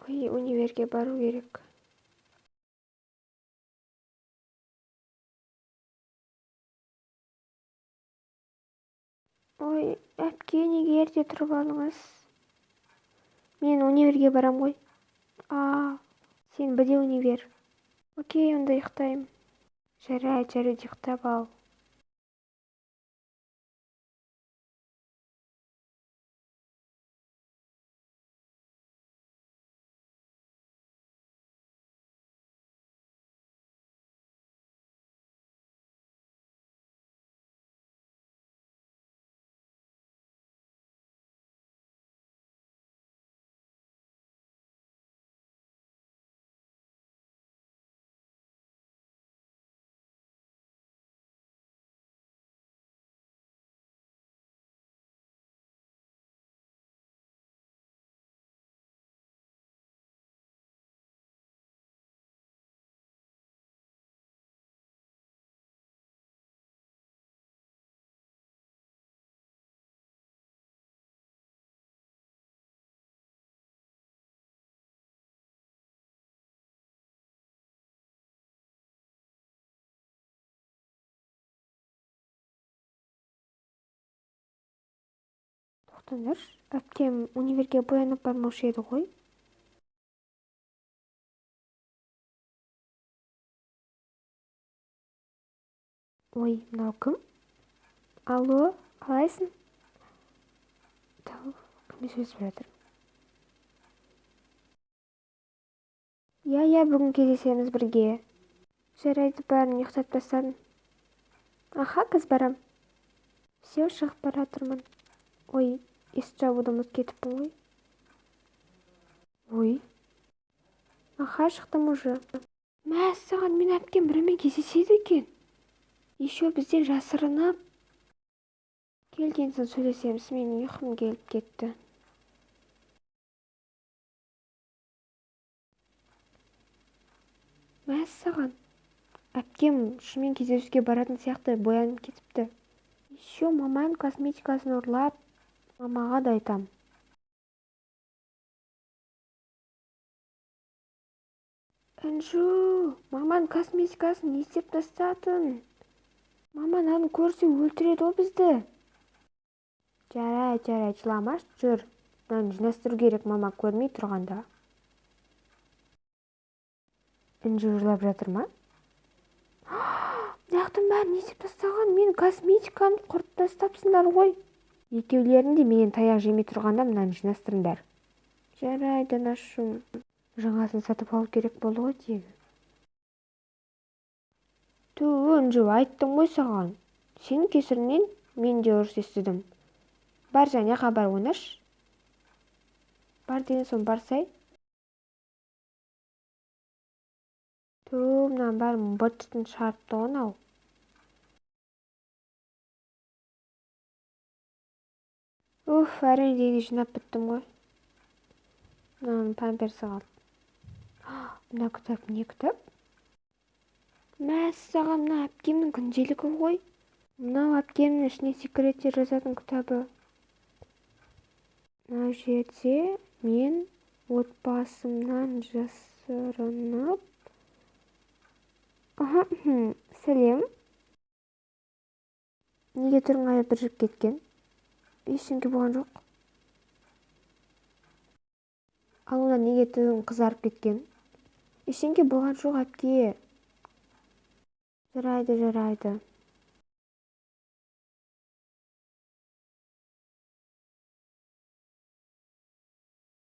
Ой, универге бару керек. Ой, әпке, неге ерте тұрып алыңыз? Мен универге барам ғой. Сен бірде универ. Окей, онда ұйықтаймын. Жарайды, ұйықтап ал. Тоқтаңдар, әпкем универге боянып бармаушы еді ғой. Ой, мынау кім? Алло, қалайсың? Кіммен сөйлесіп жатыр? Иә, бүгін кездесеміз бірге. Жарайды, бәрін ұйықтап тастадым. Аха, қазір барам. Все, шығып бара жатырмын. Ой, есікті жабуды ұмытып кетіппін ғой. Ой. Аха, шықтым уже. Мәссаған, мен әпкем бірімен кездеседі екен. Еще бізден жасырынып. Келген соң сөйлесеміз, менің ұйқым келіп кетті. Мәссаған, әпкем шынымен кездесуге баратын сияқты боянып кетіпті. Еще маманың косметикасын ұрлап, мамаға да айтам. Інжу, маманың косметикасын не істеп тастадың? Мама наны көрсе өлтіреді ғой бізді. Жарайды, жыламаш, жүр. Мынаны жинастыру керек, мама көрмей тұрғанда. Інжу жылап жатыр ма? Мынаяқтың бәрін не істеп тастаған? Менің косметикамды құртып тастапсыңдар ғой. Екеулерің де менен таяқ жемей тұрғанда мынаны жинастырыңдар. Жарайды, нашым. Жаңасын сатып алу керек болды ғой тегі. Інжу, айттым ғой саған. Сенің кесірінен мен де ұрыс естідім. Бар, және хабар ойнаш. Бар деген соң барсай. Мынаны бәрін быт-шытын шығарыпты ғой анау. Әрең дегенде жинап біттім ғой. Мынаның памперсі қалды. Мына кітап не кітап? Мәссаған, мына әпкемнің күнделігі ғой. Мынау әпкемнің ішіне секреттер жазатын кітабы. Мына жерде мен отбасымнан жасырынып. Сәлем. Неге түрің айырып кеткен? Ештеңе болған жоқ. Ал онда неге түрің қызарып кеткен? Ештеңе болған жоқ, әпке. Жарайды.